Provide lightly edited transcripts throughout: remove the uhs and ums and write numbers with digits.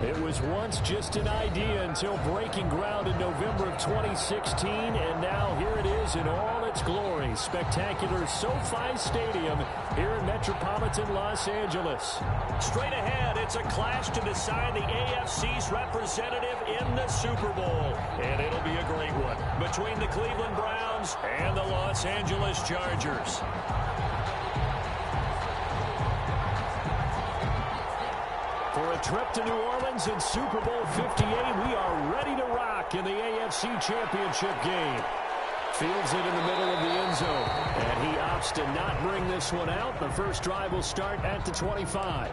It was once just an idea until breaking ground in November of 2016, and now here it is in all its glory. Spectacular SoFi Stadium here in metropolitan Los Angeles. Straight ahead, it's a clash to decide the AFC's representative in the Super Bowl, and it'll be a great one between the Cleveland Browns and the Los Angeles Chargers. For a trip to New Orleans in Super Bowl 58, we are ready to rock in the AFC Championship game. Fields it in the middle of the end zone, and he opts to not bring this one out. The first drive will start at the 25.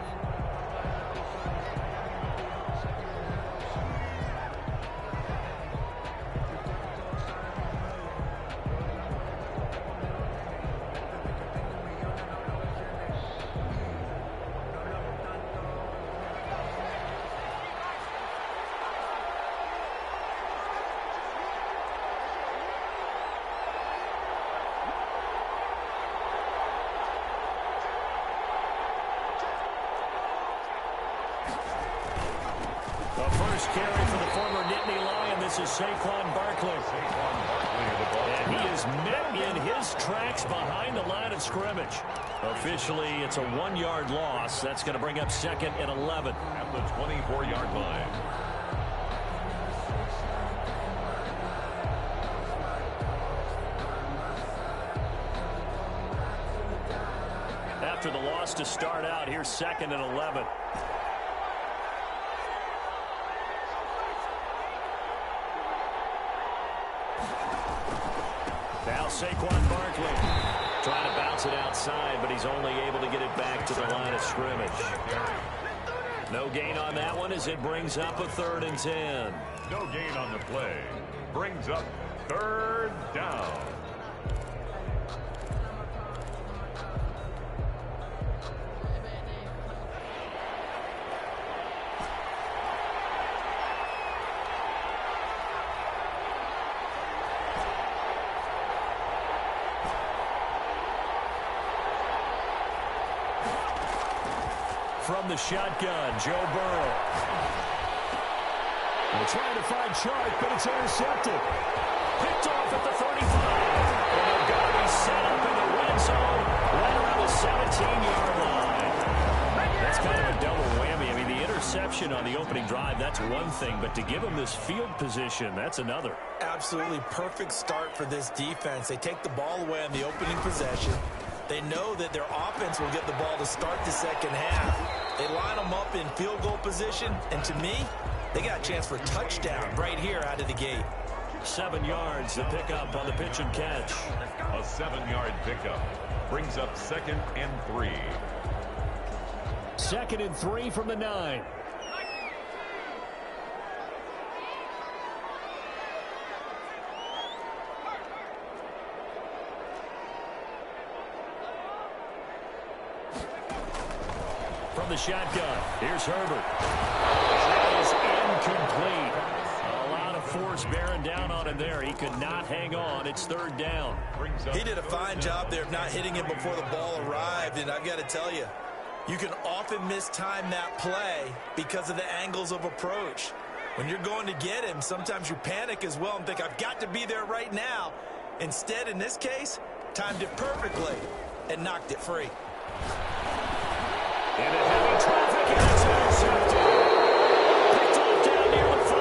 The first carry for the former Nittany Lion. This is Saquon Barkley. And he is met in his tracks behind the line of scrimmage. Officially, it's a 1-yard loss. That's going to bring up 2nd and 11. At the 24-yard line. After the loss to start out, here's 2nd and 11. Now Saquon Barkley trying to bounce it outside, but he's only able to get it back to the line of scrimmage. No gain on that one as it brings up a 3rd and 10. No gain on the play. Brings up 3rd down. From the shotgun, Joe Burrow. They're trying to find Chark, but it's intercepted. Picked off at the 35. And they're going to be set up in the red zone right around the 17-yard line. That's kind of a double whammy. I mean, the interception on the opening drive, that's one thing. But to give them this field position, that's another. Absolutely perfect start for this defense. They take the ball away on the opening possession. They know that their offense will get the ball to start the second half. They line them up in field goal position, and to me, they got a chance for a touchdown right here out of the gate. 7 yards, the pickup on the pitch and catch. A 7-yard pickup brings up 2nd and 3. 2nd and 3 from the 9. From the shotgun, here's Herbert. That is incomplete. A lot of force bearing down on him there. He could not hang on. It's 3rd down. He did a fine job there of not hitting him before the ball arrived, and I've got to tell you, you can often mistime that play because of the angles of approach. When you're going to get him, sometimes you panic as well and think, I've got to be there right now. Instead, in this case, timed it perfectly and knocked it free. In a heavy traffic, and it's intercepted. Picked off down near the 5.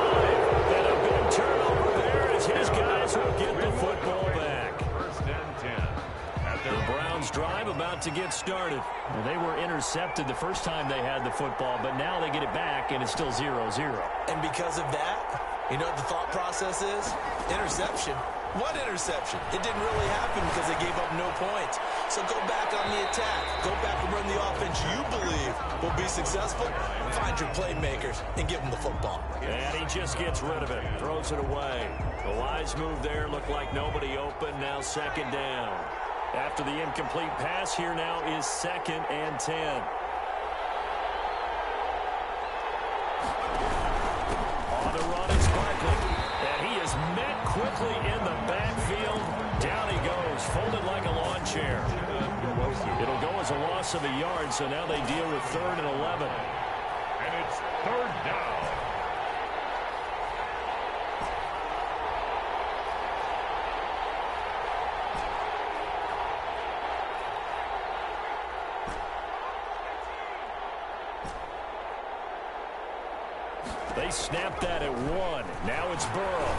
And a big turnover there as his guys will get the football back. 1st and 10. The Browns drive about to get started. Well, they were intercepted the first time they had the football, but now they get it back, and it's still 0-0. And because of that, you know what the thought process is? Interception. What interception? It didn't really happen because they gave up no points. So go back on the attack. Go back and run the offense you believe will be successful. Find your playmakers and give them the football. And he just gets rid of it. Throws it away. The wise move there. Looked like nobody open. Now 2nd down. After the incomplete pass, here now is 2nd and 10. On the run, it's Barkley. And he is met quickly in the backfield. Down he goes, folded like a lawn chair. It'll go as a loss of a yard, so now they deal with 3rd and 11. And it's 3rd down. They snapped that at 1. Now it's Burrow.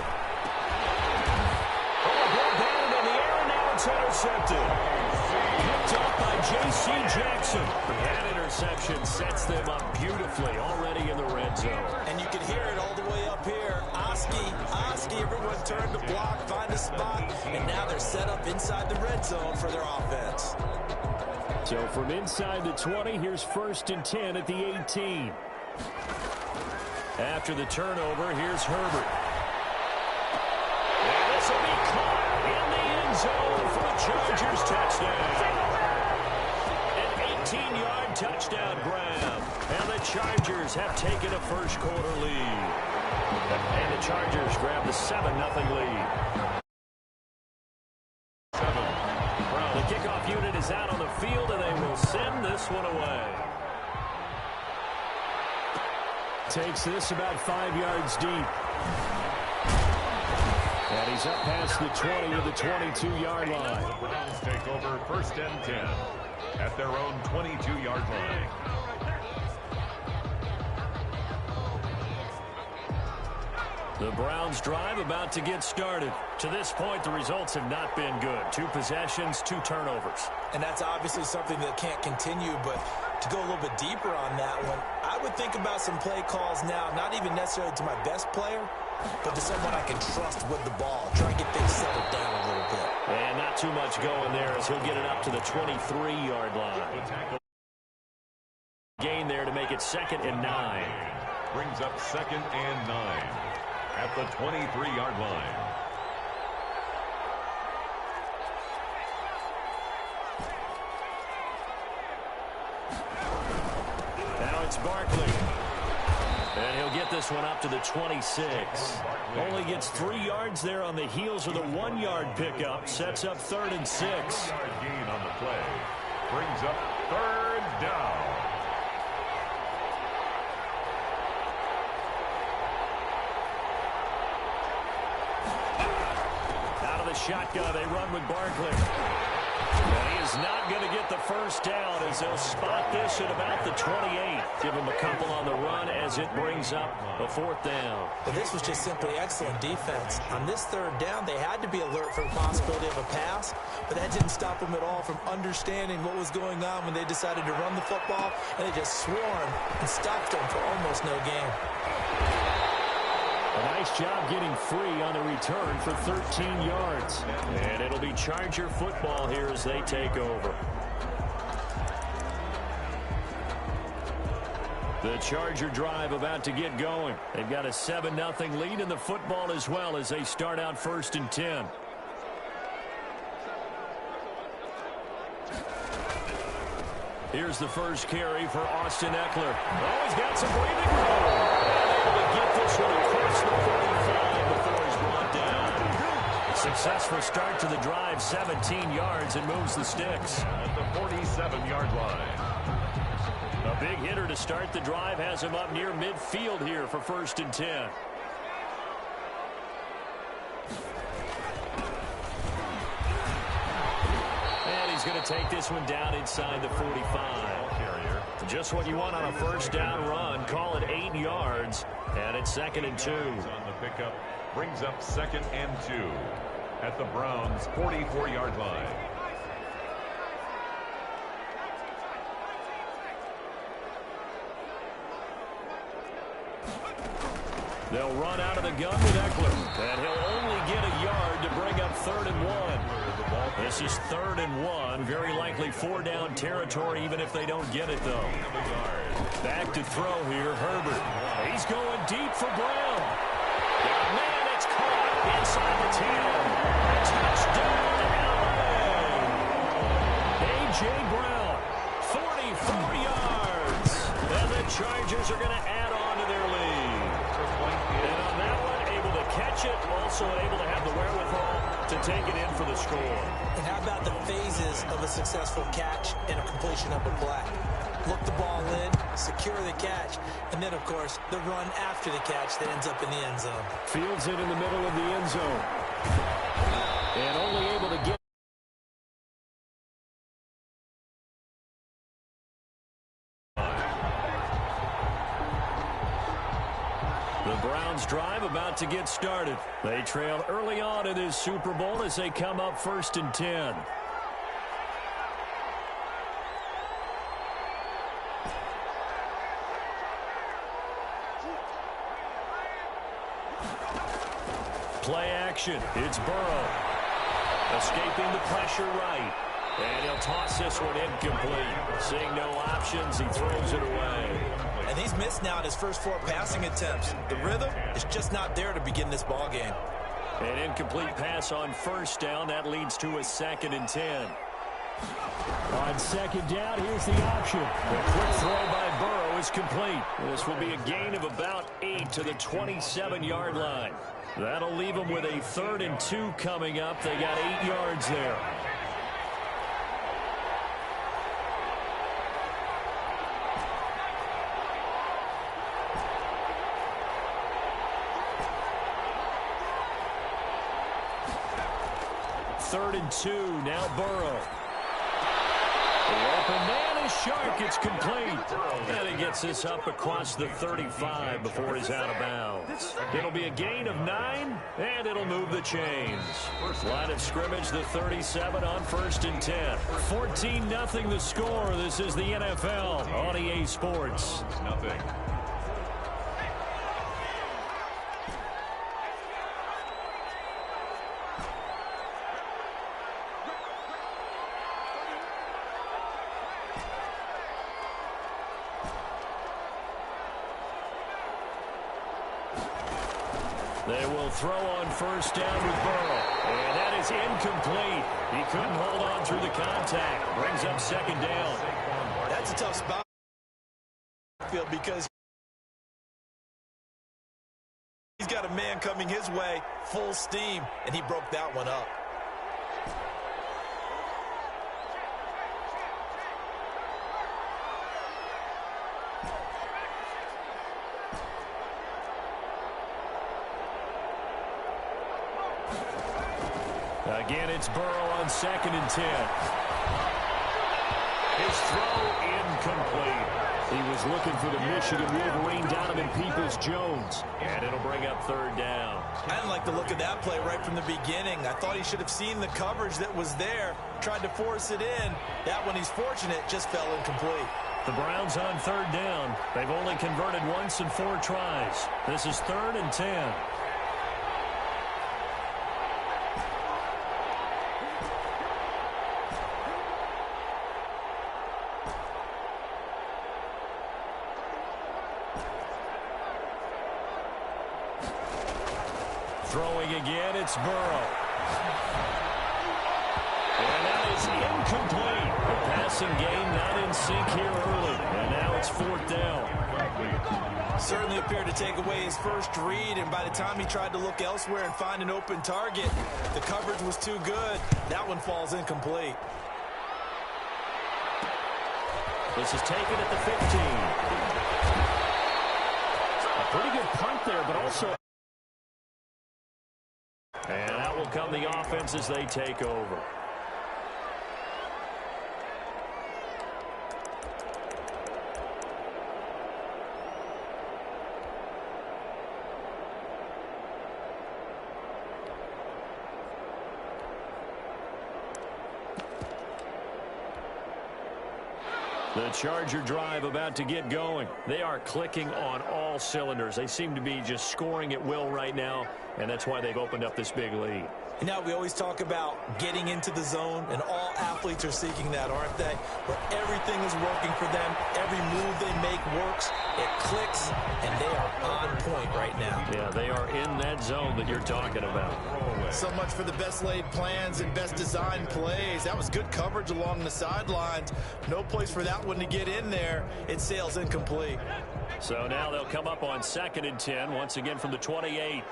Batted in the air, and now it's intercepted. Picked off by J.C. Jackson. That interception sets them up beautifully already in the red zone. And you can hear it all the way up here. Oski, everyone turned to block, find a spot, and now they're set up inside the red zone for their offense. So from inside the 20, here's 1st and 10 at the 18. After the turnover, here's Herbert. And this will be caught in the end zone for the Chargers touchdown. An 18-yard touchdown grab. And the Chargers have taken a first-quarter lead. And the Chargers grab the 7-0 lead. The kickoff unit is out on the field, and they will send this one away. Takes this about 5 yards deep. And he's up past the 20 to the 22-yard line. The Browns take over 1st and 10 at their own 22-yard line. The Browns drive about to get started. To this point, the results have not been good. 2 possessions, 2 turnovers. And that's obviously something that can't continue, but to go a little bit deeper on that one, I would think about some play calls now, not even necessarily to my best player, but to someone I can trust with the ball. Try and get things settled down a little bit. And not too much going there as he'll get it up to the 23-yard line. Gain there to make it 2nd and 9. Brings up 2nd and 9 at the 23-yard line. Now it's Barkley. And he'll get this one up to the 26. Only gets 3 yards there on the heels of the 1-yard pickup. Sets up 3rd and 6. 3-yard gain on the play. Brings up 3rd down. Shotgun, they run with Barkley. And he is not going to get the first down as they'll spot this at about the 28. Give him a couple on the run as it brings up a 4th down. But this was just simply excellent defense. On this 3rd down, they had to be alert for the possibility of a pass, but that didn't stop them at all from understanding what was going on when they decided to run the football, and they just swarmed and stopped them for almost no gain. A nice job getting free on the return for 13 yards. And it'll be Charger football here as they take over. The Charger drive about to get going. They've got a 7-0 lead in the football as well as they start out 1st and 10. Here's the first carry for Austin Eckler. Oh, he's got some breathing room. And able to get this one across the 45 before he's brought down. Successful start to the drive, 17 yards, and moves the sticks. At the 47-yard line. A big hitter to start the drive has him up near midfield here for 1st and 10. And he's going to take this one down inside the 45. Just what you want on a 1st down run. Call it 8 yards. And it's 2nd and 2. On the pickup brings up 2nd and 2 at the Browns' 44-yard line. They'll run out of the gun with Eckler. And he'll only get a yard to bring up 3rd and 1. This is 3rd and 1. Very likely 4-down territory even if they don't get it, though. Back to throw here, Herbert. He's going deep for Brown. Man, it's caught inside the 10. Touchdown, L.A. A.J. Brown, 44 yards. And the Chargers are going to add on to their lead. And on that one, able to catch it, also able to have the wherewithal to take it in for the score. And how about the phases of a successful catch and a completion of a play? Look the ball in, secure the catch, and then, of course, the run after the catch that ends up in the end zone. Fields it in the middle of the end zone. And only able to get Browns drive about to get started. They trail early on in this Super Bowl as they come up 1st and 10. Play action. It's Burrow. Escaping the pressure right. And he'll toss this one incomplete. Seeing no options, he throws it away. And he's missed now in his first 4 passing attempts. The rhythm is just not there to begin this ball game. An incomplete pass on 1st down. That leads to a 2nd and 10. On 2nd down, here's the option. The quick throw by Burrow is complete. This will be a gain of about 8 to the 27-yard line. That'll leave them with a 3rd and 2 coming up. They got 8 yards there. Third and 2, now Burrow. The open man is Shark. It's complete. And he gets this up across the 35 before he's out of bounds. It'll be a gain of 9, and it'll move the chains. Line of scrimmage, the 37 on 1st and 10. 14-0 the score. This is the NFL on EA Sports. Nothing. They will throw on 1st down with Burrow. And that is incomplete. He couldn't hold on through the contact. Brings up 2nd down. That's a tough spot because he's got a man coming his way, full steam, and he broke that one up. Again, it's Burrow on 2nd and 10. His throw incomplete. He was looking for the Michigan Wolverine, Donovan Peoples-Jones. And it'll bring up 3rd down. I didn't like the look of that play right from the beginning. I thought he should have seen the coverage that was there, tried to force it in. That one, he's fortunate, just fell incomplete. The Browns on 3rd down. They've only converted once in 4 tries. This is 3rd and 10. Throwing again, it's Burrow. And that is incomplete. The passing game not in sync here early. And now it's 4th down. Certainly appeared to take away his first read, and by the time he tried to look elsewhere and find an open target, the coverage was too good. That one falls incomplete. This is taken at the 15. A pretty good punt there, but also... And out will come the offense as they take over. The Charger drive about to get going. They are clicking on all cylinders. They seem to be just scoring at will right now, and that's why they've opened up this big lead. You know, we always talk about getting into the zone, and all athletes are seeking that, aren't they? Where everything is working for them. Every move they make works. It clicks, and they are on point right now. Yeah, they are in that zone that you're talking about. So much for the best laid plans and best designed plays. That was good coverage along the sidelines. No place for that one to get in there. It sails incomplete. So now they'll come up on 2nd and 10, once again from the 28.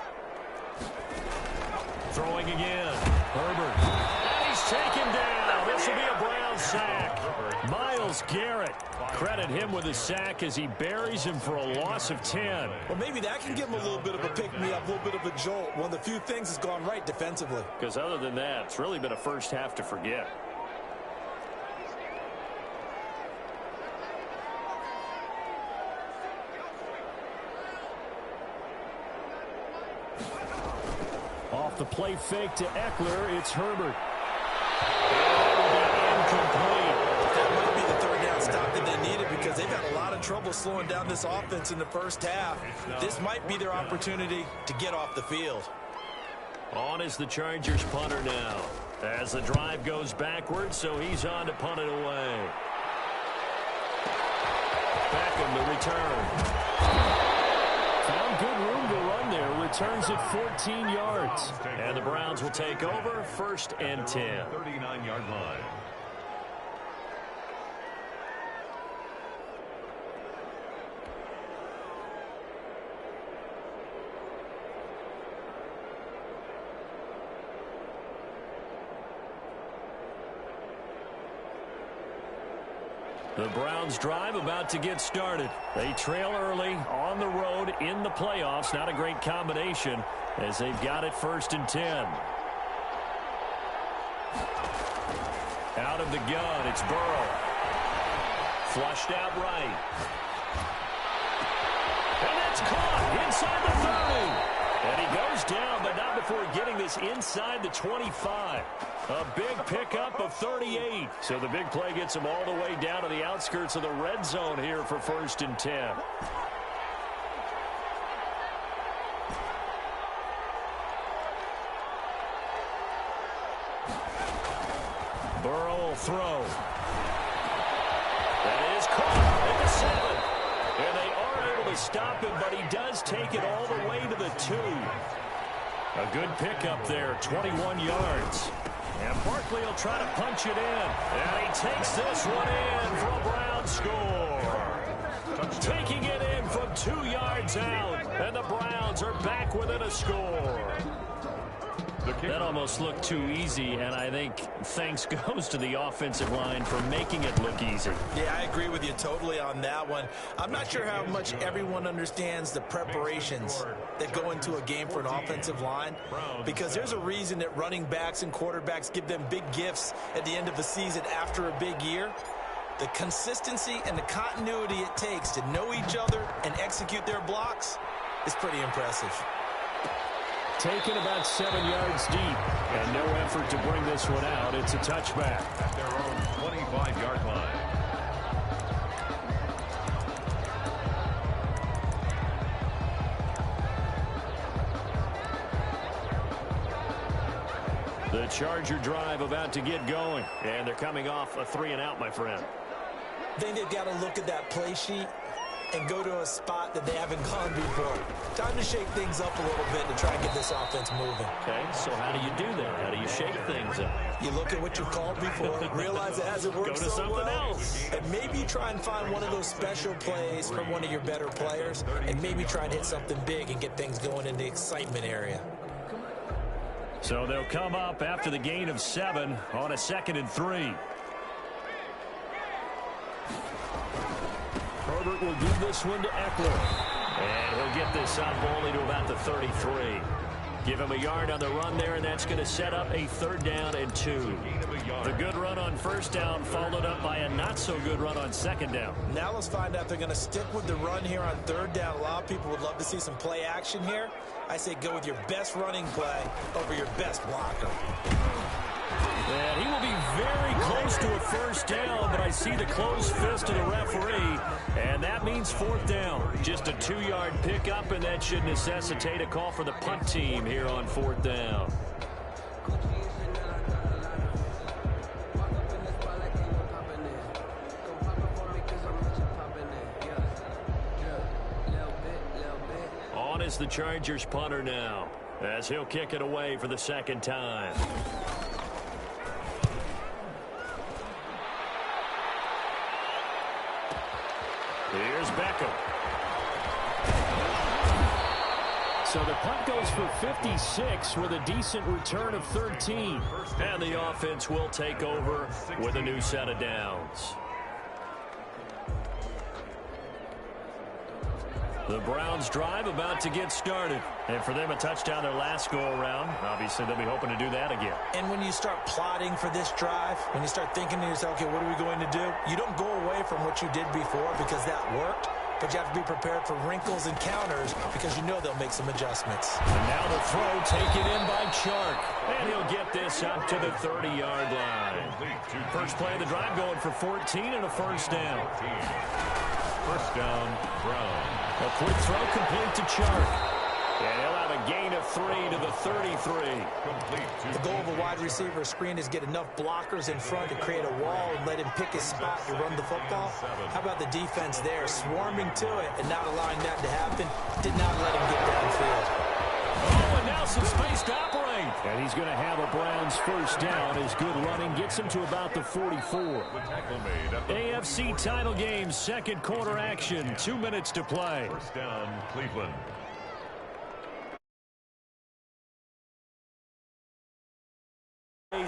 Throwing again. Herbert. And he's taken down. This will be a Brown sack. Myles Garrett. Credit him with a sack as he buries him for a loss of 10. Well, maybe that can give him a little bit of a pick-me-up, a little bit of a jolt. One of the few things has gone right defensively. Because other than that, it's really been a first half to forget. the play fake to Eckler. It's Herbert. Incomplete. That might be the third down stop that they needed because they've had a lot of trouble slowing down this offense in the first half. This might be their opportunity to get off the field. On is the Chargers punter now. As the drive goes backwards, so he's on to punt it away. Beckham the return. Found good room to run there. Returns at 14 yards. And the Browns will take over 1st and 10. 39-yard line. The Browns drive about to get started. They trail early on the road in the playoffs. Not a great combination as they've got it 1st and 10. Out of the gun, it's Burrow. Flushed out right. And that's caught inside the 30. And he goes down, but not before getting this inside the 25. A big pickup of 38. So the big play gets him all the way down to the outskirts of the red zone here for 1st and 10. Burrow will throw. That is caught at the 7. And they are able to stop him, but he does take it all the way to the 2. A good pickup there, 21 yards. And Barkley will try to punch it in. And he takes this one in for a Brown score. Taking it in from 2 yards out. And the Browns are back within a score. That almost looked too easy, and I think thanks goes to the offensive line for making it look easy. Yeah, I agree with you totally on that one. I'm not sure how much everyone understands the preparations that go into a game for an offensive line, because there's a reason that running backs and quarterbacks give them big gifts at the end of the season after a big year. The consistency and the continuity it takes to know each other and execute their blocks is pretty impressive. Taken about 7 yards deep, and no effort to bring this one out. It's a touchback. At their own 25-yard line. The Charger drive about to get going, and they're coming off a 3-and-out, my friend. I think they've got to look at that play sheet and go to a spot that they haven't gone before. Time to shake things up a little bit to try and get this offense moving. Okay, so how do you do that? How do you shake things up? You look at what you've called before, realize it hasn't worked Go to so something well, else. and maybe try and find one of those special plays from one of your better players, and maybe try and hit something big and get things going in the excitement area. So they'll come up after the gain of 7 on a 2nd and 3. Herbert will give this one to Eckler. And he'll get this up only to about the 33. Give him a yard on the run there, and that's going to set up a 3rd down and 2. The good run on 1st down followed up by a not-so-good run on 2nd down. Now let's find out if they're going to stick with the run here on 3rd down. A lot of people would love to see some play action here. I say go with your best running play over your best blocker. And he will be very close to a 1st down, but I see the closed fist of the referee, and that means 4th down. Just a 2-yard pickup, and that should necessitate a call for the punt team here on 4th down. On is the Chargers punter now, as he'll kick it away for the 2nd time. Here's Beckham. So the punt goes for 56 with a decent return of 13. And the offense will take over with a new set of downs. The Browns drive about to get started. And for them, a touchdown their last go-around. Obviously, they'll be hoping to do that again. And when you start plotting for this drive, when you start thinking to yourself, okay, what are we going to do? You don't go away from what you did before because that worked. but you have to be prepared for wrinkles and counters because you know they'll make some adjustments. And now the throw taken in by Chark. And he'll get this up to the 30-yard line. First play of the drive going for 14 and a first down. First down, Brown. A quick throw complete to Chark. And he'll have a gain of 3 to the 33. The goal of a wide receiver screen is get enough blockers in front to create a wall and let him pick his spot to run the football. How about the defense there, swarming to it and not allowing that to happen? Did not let him get downfield. Oh, and now some space to operate. And he's going to have a Browns first down. His good running gets him to about the 44. AFC title game, second quarter action. 2 minutes to play. First down, Cleveland.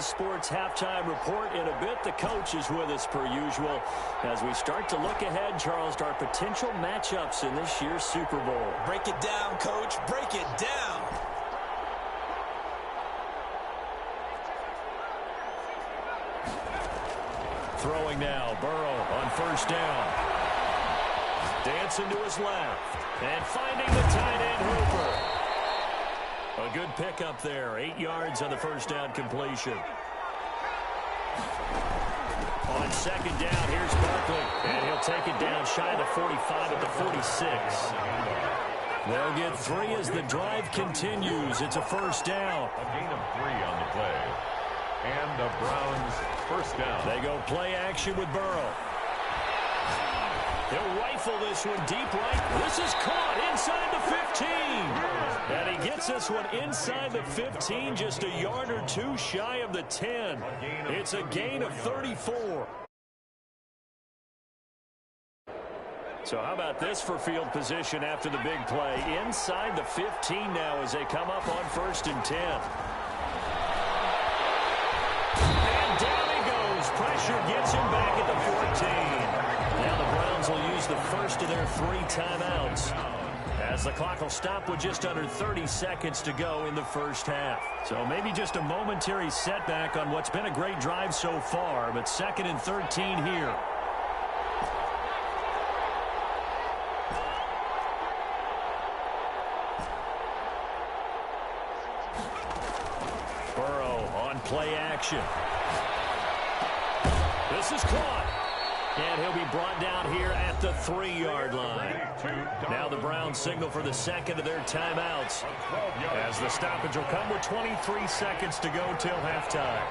Sports halftime report in a bit. The coach is with us per usual as we start to look ahead, Charles, to our potential matchups in this year's Super Bowl. Break it down, coach. Break it down. Throwing now, Burrow on first down. Dancing to his left. And finding the tight end, Hooper. A good pickup there. 8 yards on the first down completion. On second down, here's Barkley. And he'll take it down shy of the 45 at the 46. They'll get 3 as the drive continues. It's a first down. A gain of 3 on the play. And the Browns first down. They go play action with Burrow. He'll rifle this one deep right. This is caught inside the 15. And he gets this one inside the 15, just a yard or 2 shy of the 10. It's a gain of 34. So how about this for field position after the big play? Inside the 15 now as they come up on first and 10. And down he goes. Pressure gets him back at the 14. Now the Browns will use the first of their 3 timeouts, as the clock will stop with just under 30 seconds to go in the first half. So maybe just a momentary setback on what's been a great drive so far, but 2nd and 13 here. Burrow on play action. This is caught. And he'll be brought down here at the 3-yard line. Now the Browns signal for the second of their timeouts, as the stoppage will come with 23 seconds to go till halftime.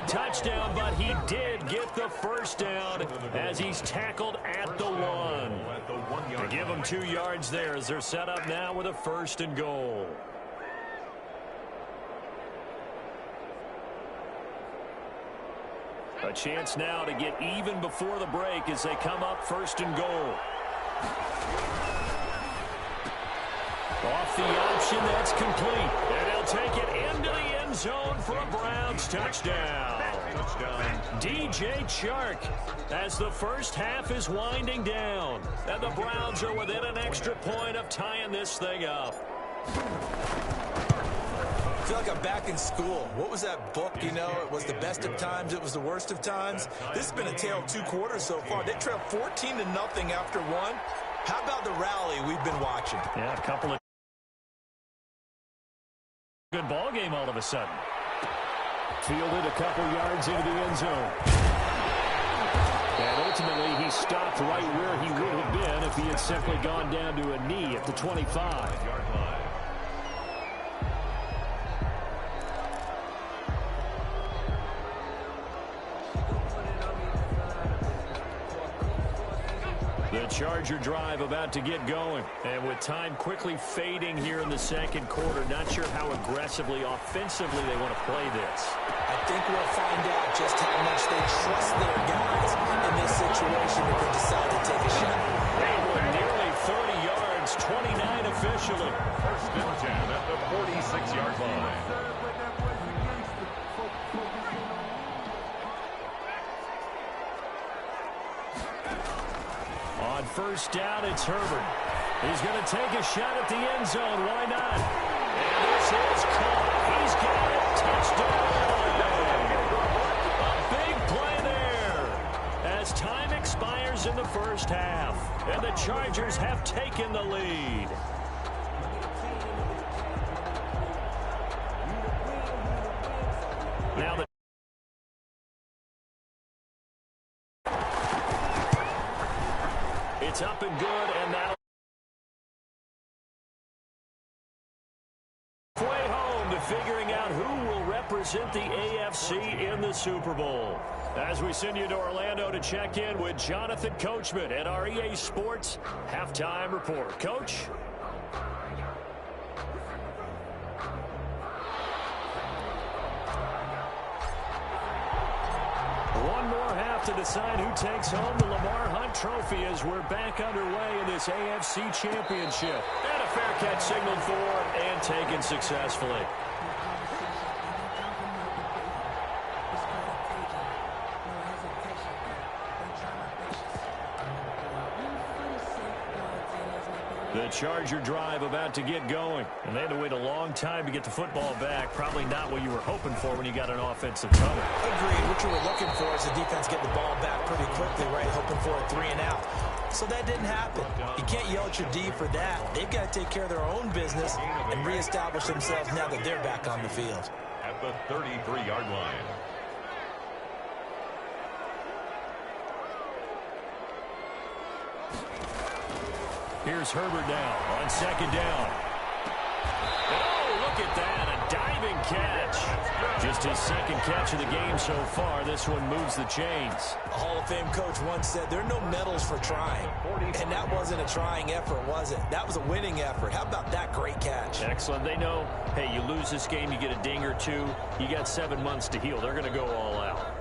Touchdown, but he did get the first down as he's tackled at the 1. To give him 2 yards there as they're set up now with a 1st and goal. A chance now to get even before the break as they come up 1st and goal. Off the option, that's complete. And he'll take it into the end zone for a Browns touchdown. DJ Chark, as the first half is winding down. And the Browns are within an extra point of tying this thing up. I feel like I'm back in school. What was that book, you know? It was the best of times, it was the worst of times. This has been a tale of 2 quarters so far. They trailed 14-0 after 1. How about the rally we've been watching? Yeah, a couple of good ball game all of a sudden. Fielded a couple yards into the end zone. And ultimately, he stopped right where he would have been if he had simply gone down to a knee at the 25-yard line. The Charger drive about to get going. And with time quickly fading here in the second quarter, not sure how aggressively, offensively they want to play this. I think we'll find out just how much they trust their guys in this situation if they decide to take a shot. They were nearly 30 yards, 29 officially. First and 10 at the 46-yard line. first down, it's Herbert. He's going to take a shot at the end zone. Why not? And this is caught. He's got it. Touchdown. A big play there as time expires in the first half. And the Chargers have taken the lead. Now the it's up and good, and now way home to figuring out who will represent the AFC in the Super Bowl. As we send you to Orlando to check in with Jonathan Coachman at our EA Sports Halftime Report. Coach? One more half to decide who takes home the Lamar Hunt Trophy as we're back underway in this AFC Championship. And a fair catch signaled for and taken successfully. The Charger drive about to get going. And they had to wait a long time to get the football back. Probably not what you were hoping for when you got an offensive tunnel. Agreed. What you were looking for is the defense get the ball back pretty quickly, right? Hoping for a 3 and out. So that didn't happen. You can't yell at your D for that. They've got to take care of their own business and reestablish themselves now that they're back on the field. At the 33-yard line. Here's Herbert now on second down. Oh, look at that, a diving catch. Just his second catch of the game so far. This one moves the chains. A Hall of Fame coach once said there are no medals for trying. And that wasn't a trying effort, was it? That was a winning effort. How about that great catch? Excellent. They know, hey, you lose this game, you get a ding or two. You got 7 months to heal. They're going to go all out.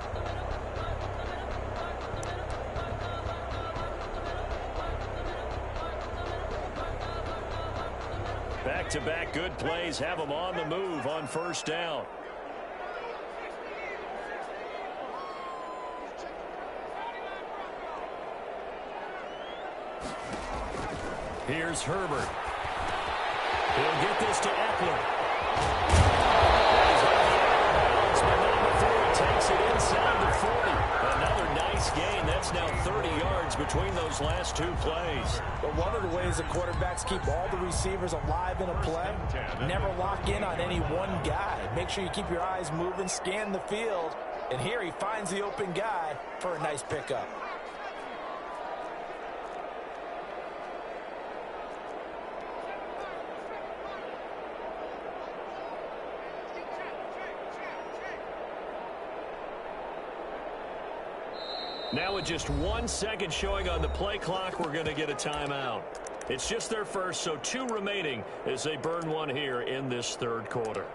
Back-to-back good plays have them on the move on first down. Here's Herbert. He'll get this to Eckler. He takes it inside the 40. Another nice gain. That's now 30 yards between those last two plays. But one of the ways the quarterbacks keep all the receivers alive in a play, never lock in on any one guy. Make sure you keep your eyes moving, scan the field, and here he finds the open guy for a nice pickup. Now with just 1 second showing on the play clock, we're going to get a timeout. It's just their first, so 2 remaining as they burn one here in this third quarter.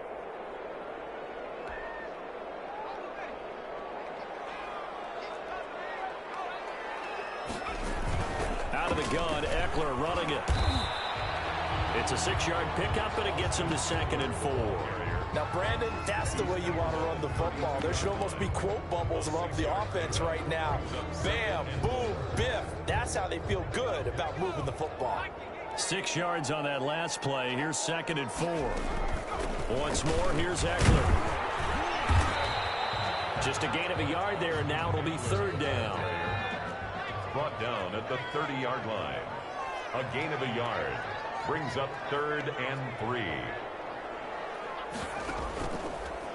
Out of the gun, Eckler running it. It's a 6-yard pickup, and it gets him to 2nd and 4. Now, Brandon, that's the way you want to run the football. There should almost be quote bubbles above the offense right now. Bam, boom, biff. That's how they feel good about moving the football. 6 yards on that last play. Here's 2nd and 4. Once more, here's Eckler. Just a gain of a yard there, and now it'll be 3rd down. Brought down at the 30-yard line. A gain of a yard brings up 3rd and 3.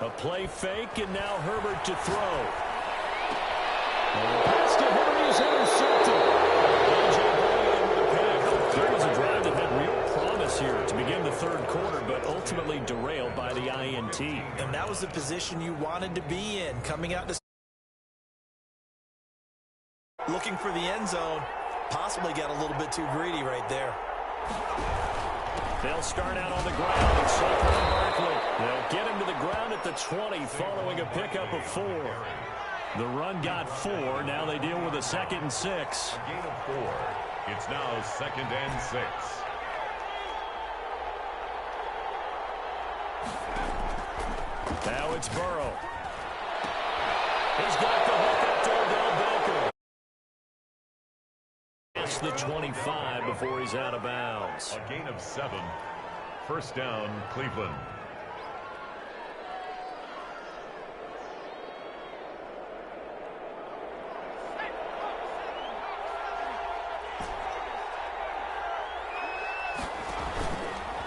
A play fake, and now Herbert to throw. And the pass to him is intercepted. There was a drive that had real promise here to begin the third quarter, but ultimately derailed by the INT. And that was the position you wanted to be in, coming out to looking for the end zone. Possibly got a little bit too greedy right there. They'll start out on the ground and Saquon Barkley. They'll get him to the ground at the 20 following a pickup of 4. The run got 4. Now they deal with a 2nd and 6. A gain of 4. It's now 2nd and 6. Now it's Burrow. He's got the hook up to Odell Beckham. the 25 before he's out of bounds. A gain of 7. First down, Cleveland.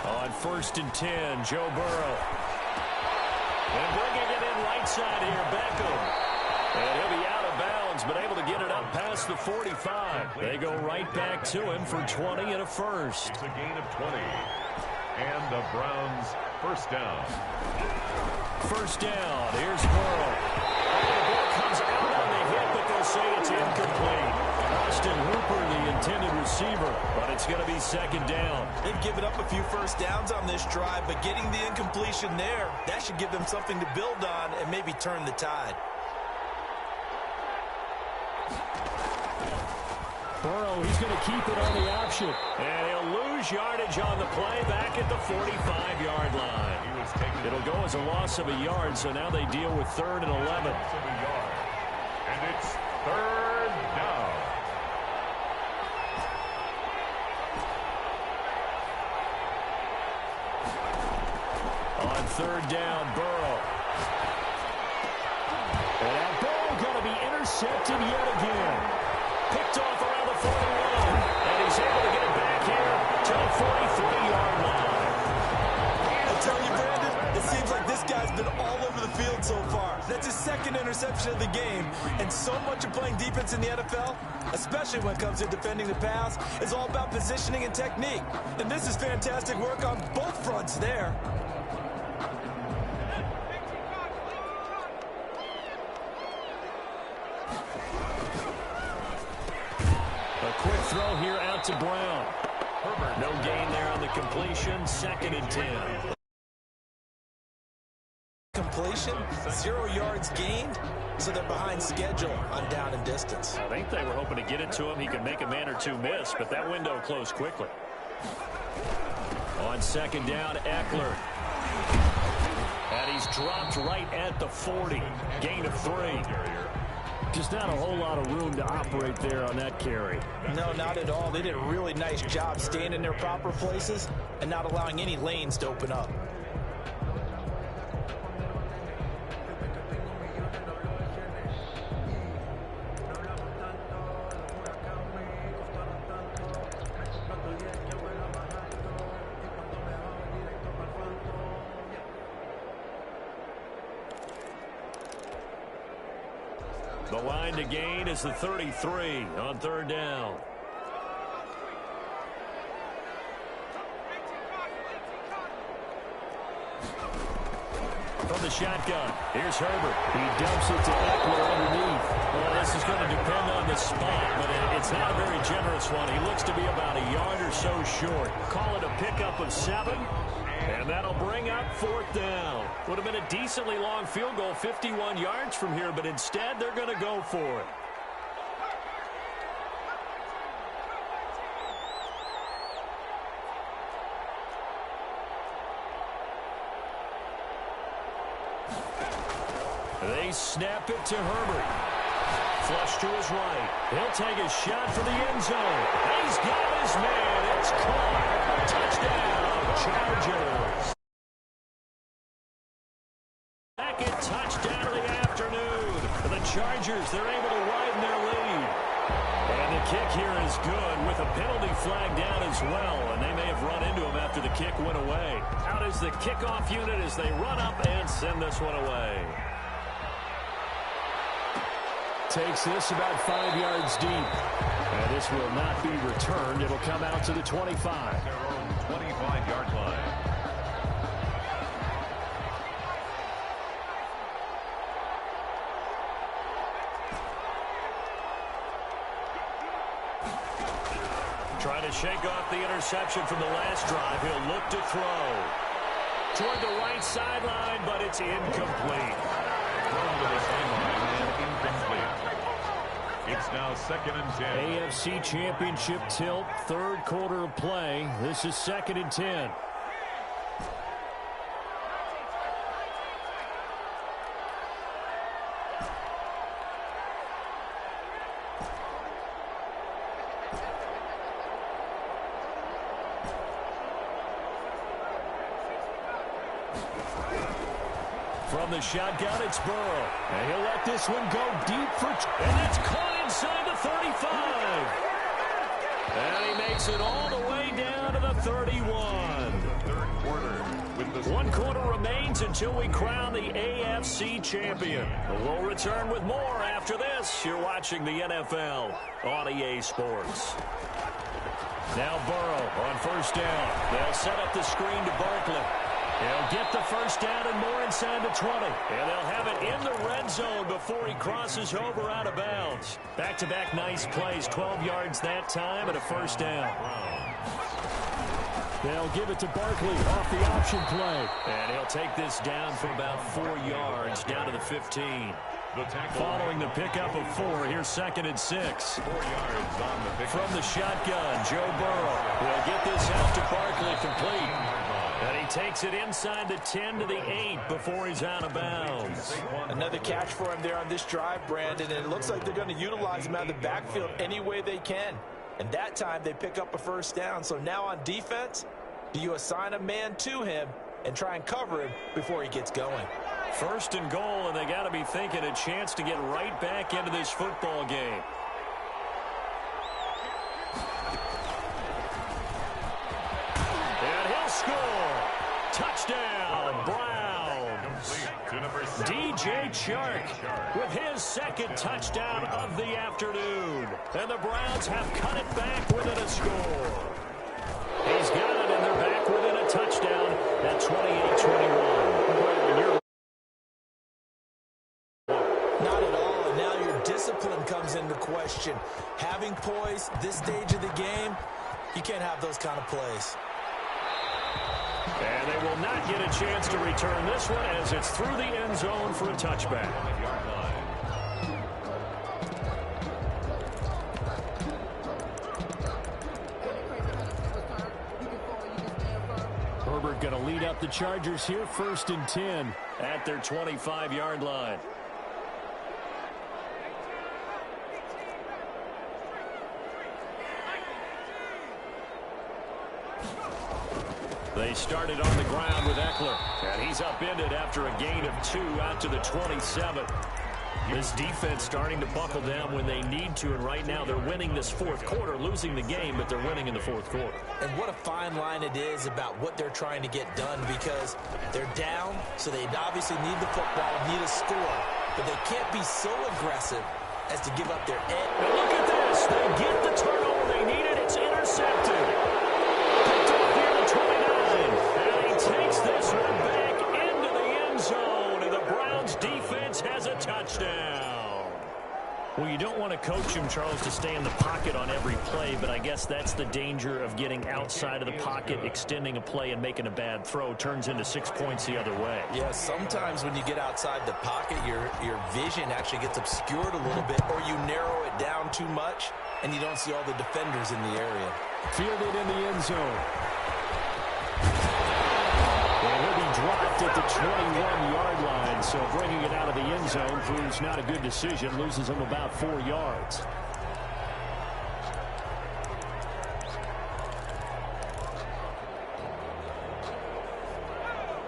On 1st and 10, Joe Burrow. And bringing it in right side here, Beckham. And he'll be out of bounds, but able to get it up past the 45. They go right back to him for 20 and a first. It's a gain of 20. And the Browns first down. First down, here's Burrow. And the ball comes out on the hit, but they'll say it's incomplete. Austin Hooper, the intended receiver, but it's going to be second down. They've given up a few first downs on this drive, but getting the incompletion there, that should give them something to build on and maybe turn the tide. Burrow, he's going to keep it on the option. And he'll lose yardage on the play back at the 45-yard line. It'll go as a loss of a yard, so now they deal with 3rd and 11. And it's 3rd down. On 3rd down, Burrow. And that ball going to be intercepted yet again. Picked off around the 41, and he's able to get it back here to the 43-yard line. I tell you, Brandon, it seems like this guy's been all over the field so far. That's his 2nd interception of the game, and so much of playing defense in the NFL, especially when it comes to defending the pass, is all about positioning and technique. And this is fantastic work on both fronts there. Quick throw here out to Brown. Herbert, no gain there on the completion. 2nd and 10. Completion, 0 yards gained, so they're behind schedule on down and distance. I think they were hoping to get it to him. He could make a man or two miss, but that window closed quickly. On 2nd down, Eckler. And he's dropped right at the 40. Gain of 3. Just not a whole lot of room to operate there on that carry. No, not at all. They did a really nice job staying in their proper places and not allowing any lanes to open up. The line to gain is the 33 on 3rd down. From the shotgun, here's Herbert. He dumps it to Eckler underneath. Well, this is going to depend on the spot, but it's not a very generous one. He looks to be about a yard or so short. Call it a pickup of 7. And that'll bring up 4th down. Would have been a decently long field goal, 51 yards from here, but instead they're going to go for it. They snap it to Herbert. Flush to his right. He'll take a shot for the end zone. He's got his man. It's caught. Touchdown, Chargers. Second touchdown of the afternoon. The Chargers, they're able to widen their lead. And the kick here is good with a penalty flag down as well. And they may have run into him after the kick went away. Out is the kickoff unit as they run up and send this one away. Takes this about 5 yards deep. And this will not be returned. It'll come out to the 25. Their own 25-yard line. Trying to shake off the interception from the last drive. He'll look to throw. Toward the right sideline, but it's incomplete. Thrown to the sideline and incomplete. It's now 2nd and 10. AFC Championship tilt, 3rd quarter of play. This is 2nd and 10. From the shotgun, it's Burrow. And he'll let this one go deep for... And that's caught inside the 35. And he makes it all the way down to the 31. Third quarter. One quarter remains until we crown the AFC champion. We'll return with more after this. You're watching the NFL on EA Sports. Now Burrow on first down. They'll set up the screen to Barkley. He'll get the first down and more inside the 20. And they'll have it in the red zone before he crosses over out of bounds. Back-to-back nice plays. 12 yards that time and a first down. They'll give it to Barkley off the option play. And he'll take this down for about 4 yards down to the 15. Following the pickup of 4, here's 2nd and 6. 4 yards on the pick. From the shotgun, Joe Burrow will get this out to Barkley complete. And he takes it inside the 10 to the 8 before he's out of bounds. Another catch for him there on this drive, Brandon, and it looks like they're going to utilize him out of the backfield any way they can. And that time they pick up a first down. So now on defense, do you assign a man to him and try and cover him before he gets going? First and goal, and they got to be thinking a chance to get right back into this football game. And he'll score. Touchdown, Browns. DJ Chark with his 2nd touchdown of the afternoon. And the Browns have cut it back within a score. He's got it, and they're back within a touchdown at 28-21. Not at all, and now your discipline comes into question. Having poise this stage of the game, you can't have those kind of plays. And they will not get a chance to return this one as it's through the end zone for a touchback. Herbert going to lead up the Chargers here, 1st and 10 at their 25-yard line. They started on the ground with Eckler, and he's upended after a gain of 2 out to the 27. This defense starting to buckle down when they need to, and right now they're winning this 4th quarter, losing the game, but they're winning in the 4th quarter. And what a fine line it is about what they're trying to get done, because they're down, so they obviously need the football, need a score, but they can't be so aggressive as to give up their edge. And look at this. They get the turnover they needed. It's intercepted. Picked up here at 29. And he takes this one back into the end zone, and the Browns defense has a touchdown. Well, you don't want to coach him, Charles, to stay in the pocket on every play, but I guess that's the danger of getting outside of the pocket, extending a play and making a bad throw. Turns into 6 points the other way. Yeah, sometimes when you get outside the pocket, your vision actually gets obscured a little bit, or you narrow it down too much, and you don't see all the defenders in the area. Fielded in the end zone. And he'll be dropped at the 21-yard line, so bringing it out of the end zone proves not a good decision. Loses him about 4 yards.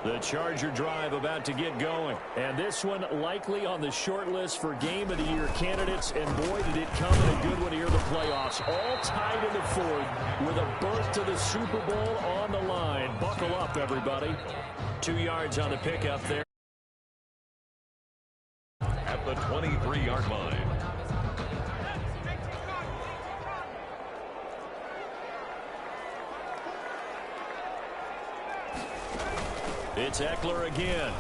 The Charger drive about to get going. And this one likely on the short list for Game of the Year candidates. And boy, did it come in a good one here in the playoffs. All tied in the 4th with a berth to the Super Bowl on the line. Buckle up, everybody. 2 yards on the pickup there. At the 23-yard line. It's Eckler again.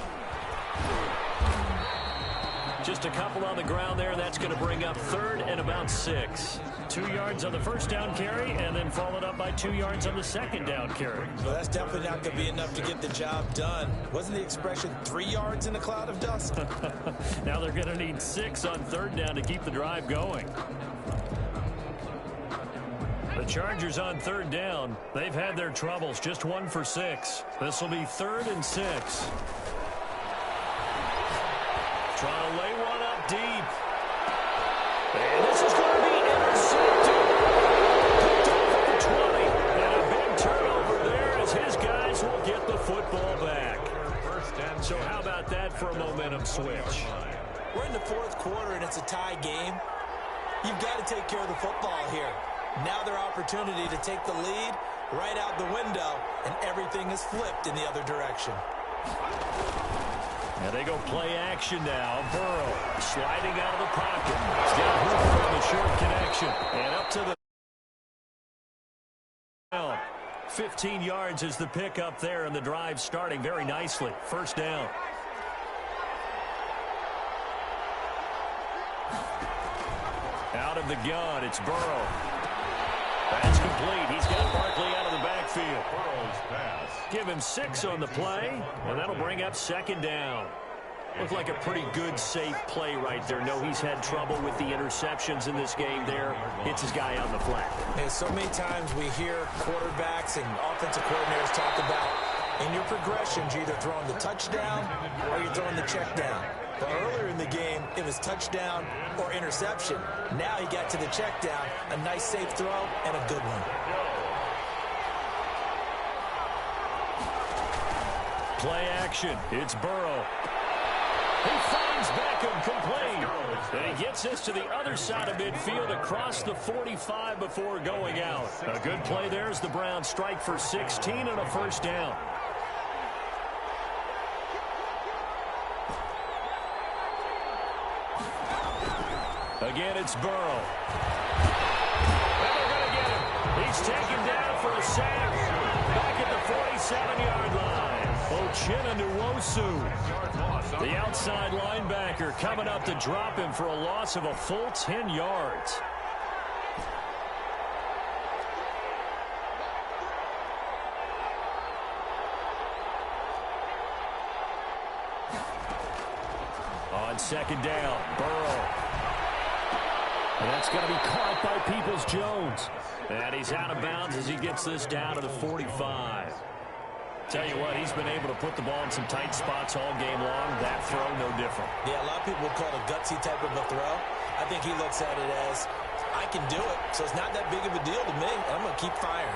Just a couple on the ground there. That's going to bring up 3rd and about 6. 2 yards on the first down carry, and then followed up by 2 yards on the second down carry. Well, that's definitely not going to be enough to get the job done. Wasn't the expression 3 yards in a cloud of dust? Now they're going to need 6 on 3rd down to keep the drive going. The Chargers on 3rd down. They've had their troubles. Just 1 for 6. This will be 3rd and 6. Trying to lay one up deep. And this is going to be intercepted. Picked off at the 20. And a big turnover there as his guys will get the football back. So how about that for a momentum? switch. We're in the fourth quarter, and it's a tie game. You've got to take care of the football here. Now their opportunity to take the lead right out the window, and everything is flipped in the other direction. And they go play action now. Burrow sliding out of the pocket. He's got Hooper on the short connection. And up to the 15 yards is the pickup there, and the drive starting very nicely. First down. Out of the gun, it's Burrow. That's complete. He's got Barkley out of the backfield. Burrow's pass. Give him 6 on the play, and that'll bring up second down. Looked like a pretty good, safe play right there. No, he's had trouble with the interceptions in this game there. Hits his guy on the flat. And so many times we hear quarterbacks and offensive coordinators talk about in your progressions, you're either throwing the touchdown or you're throwing the check down. But earlier in the game, it was touchdown or interception. Now he got to the check down, a nice safe throw, and a good one. Play action. It's Burrow. He finds Beckham complete. And he gets this to the other side of midfield across the 45 before going out. A good play there as the Browns strike for 16 and a first down. Again, it's Burrow. And they're going to get him. He's taken down for a sack. Back at the 47-yard line. Uchenna Nwosu, the outside linebacker, coming up to drop him for a loss of a full 10 yards. On second down, Burrow. And that's going to be caught by Peoples-Jones. And he's out of bounds as he gets this down to the 45. Tell you what, he's been able to put the ball in some tight spots all game long. That throw, no different. Yeah, a lot of people would call it a gutsy type of a throw. I think he looks at it as, I can do it, so it's not that big of a deal to me. I'm going to keep firing.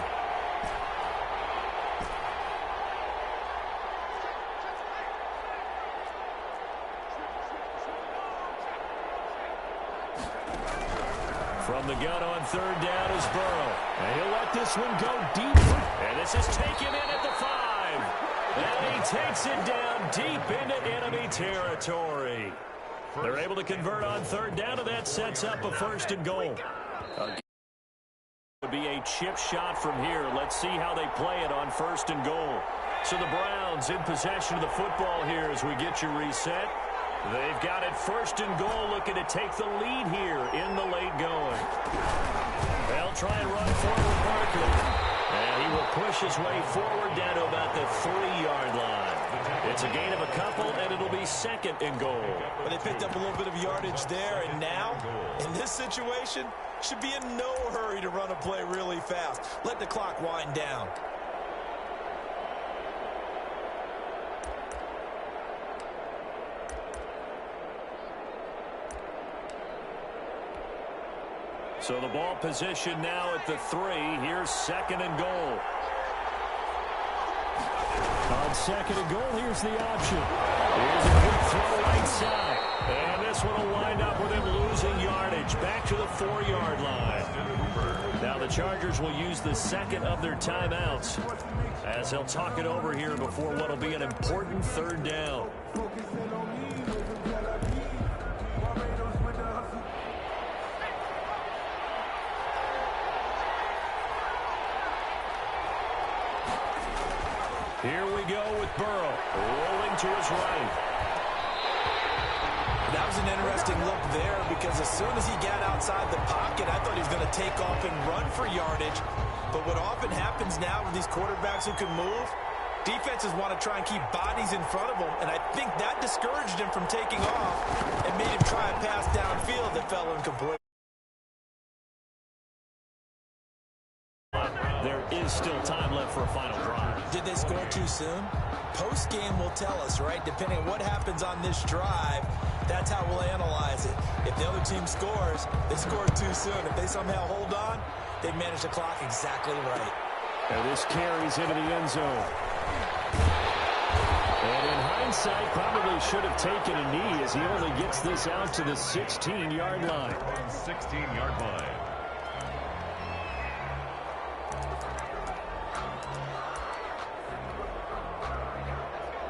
From the gun on third down is Burrow. And he'll let this one go deep. And this is taken in at the 5. And he takes it down deep into enemy territory. They're able to convert on third down, and that sets up a first and goal. Would be a chip shot from here. Let's see how they play it on first and goal. So the Browns in possession of the football here as we get you reset. They've got it first and goal, looking to take the lead here in the late going. They'll try and run forward Barkley. And he will push his way forward down to about the 3-yard line. It's a gain of a couple, and it'll be second and goal. But they picked up a little bit of yardage there, and now, in this situation, should be in no hurry to run a play really fast. Let the clock wind down. So the ball position now at the 3. Here's second and goal. On second and goal, here's the option. Here's a quick throw right side. And this one will wind up with him losing yardage back to the 4-yard line. Now the Chargers will use the second of their timeouts as they'll talk it over here before what will be an important third down. Here we go with Burrow, rolling to his right. That was an interesting look there because as soon as he got outside the pocket, I thought he was going to take off and run for yardage. But what often happens now with these quarterbacks who can move, defenses want to try and keep bodies in front of them, and I think that discouraged him from taking off and made him try a pass downfield that fell incomplete. There is still time left for a final drive. Did they score too soon? Post-game will tell us, right? Depending on what happens on this drive, that's how we'll analyze it. If the other team scores, they scored too soon. If they somehow hold on, they've managed the clock exactly right. And this carries into the end zone. And in high hindsight, probably should have taken a knee as he only gets this out to the 16-yard line. 16-yard line.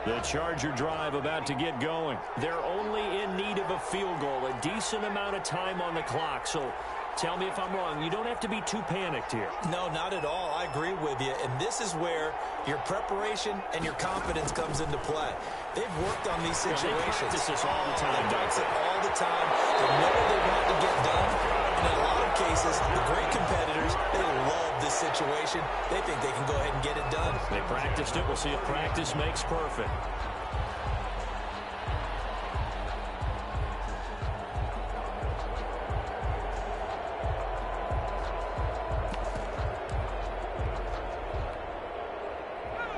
The Charger drive about to get going. They're only in need of a field goal, a decent amount of time on the clock. So tell me if I'm wrong. You don't have to be too panicked here. No, not at all. I agree with you. And this is where your preparation and your confidence comes into play. They've worked on these situations. They practice this all the time. They practice it all the time. They know what they want to get done. And in a lot of cases, the great competitors, they love this situation. They think they can go ahead and get it done. They practiced it. We'll see if practice makes perfect.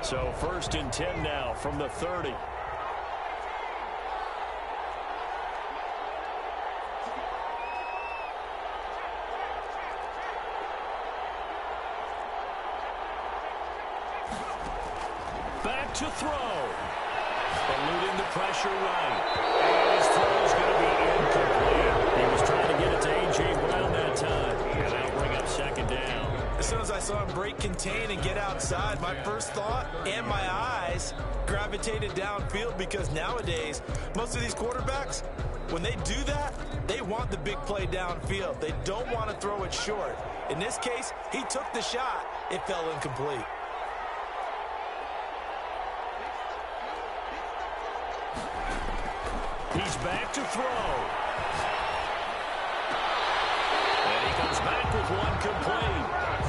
So 1st and 10 now from the 30. Back to throw. Eluding the pressure right. And his throw is going to be incomplete. He was trying to get it to A.J. Brown that time. And that'll bring up 2nd down. As soon as I saw him break contain and get outside, my first thought and my eyes gravitated downfield, because nowadays, most of these quarterbacks, when they do that, they want the big play downfield. They don't want to throw it short. In this case, he took the shot. It fell incomplete. He's back to throw. And he comes back with one complete.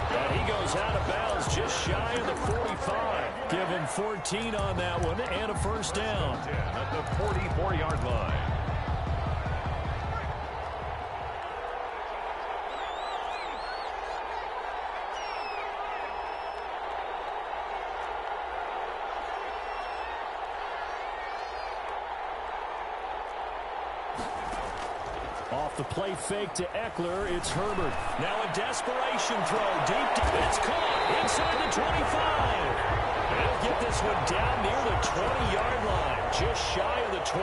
And he goes out of bounds just shy of the 45. Give him 14 on that one and a 1st down. At the 44-yard line. Off the play fake to Eckler, it's Herbert. Now a desperation throw deep. It's caught inside the 25. They'll get this one down near the 20-yard line, just shy of the 20.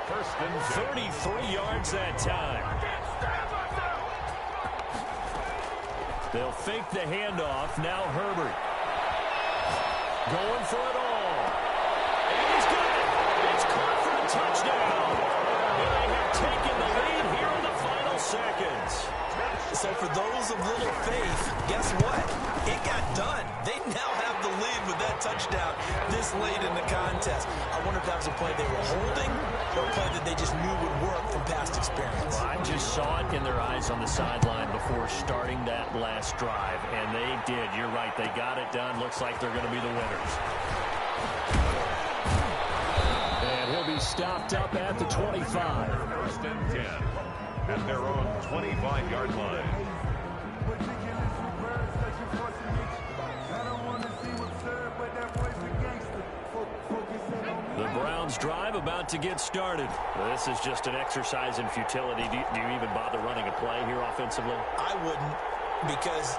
1st and 33 yards that time. They'll fake the handoff. Now Herbert. Going for it all. And he's got it. It's caught for a touchdown. And they have taken the lead here in the final seconds. So for those of little faith, guess what? It got done. They now have the lead with that touchdown this late in the contest. I wonder if that was a play they were holding or a play that they just knew would work from past experience. Well, I just saw it in their eyes on the sideline before starting that last drive, and they did. You're right. They got it done. Looks like they're going to be the winners. And he'll be stopped up at the 25. 1st and 10 at their own 25-yard line. The Browns drive about to get started. This is just an exercise in futility. Do you even bother running a play here offensively? I wouldn't, because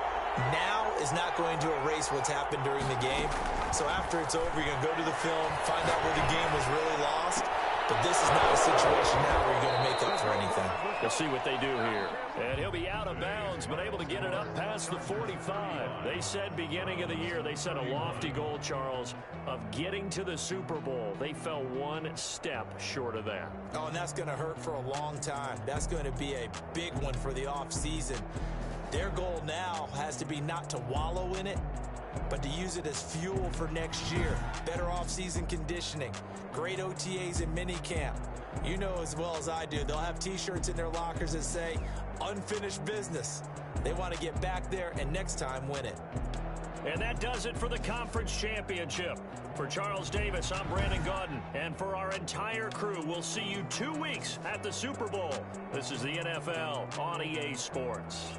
now is not going to erase what's happened during the game. So after it's over, you're going to go to the film, find out where the game was really lost. But this is not a situation now where you're going to make up for anything. We'll see what they do here. And he'll be out of bounds, but able to get it up past the 45. They said beginning of the year, they set a lofty goal, Charles, of getting to the Super Bowl. They fell one step short of that. Oh, and that's going to hurt for a long time. That's going to be a big one for the offseason. Their goal now has to be not to wallow in it, but to use it as fuel for next year. Better offseason conditioning, great OTAs and minicamp. You know as well as I do, they'll have T-shirts in their lockers that say, unfinished business. They want to get back there and next time win it. And that does it for the conference championship. For Charles Davis, I'm Brandon Gaudin. And for our entire crew, we'll see you 2 weeks at the Super Bowl. This is the NFL on EA Sports.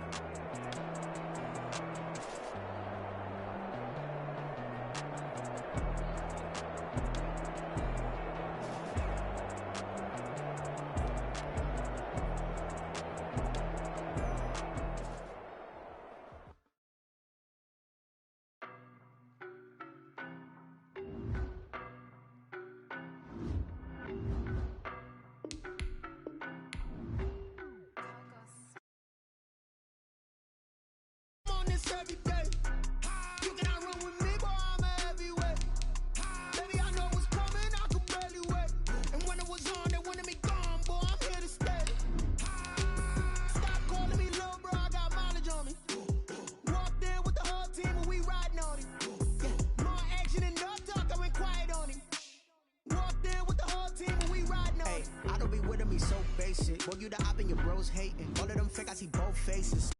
Boy, you the op and your bros hating. All of them fake, I see both faces.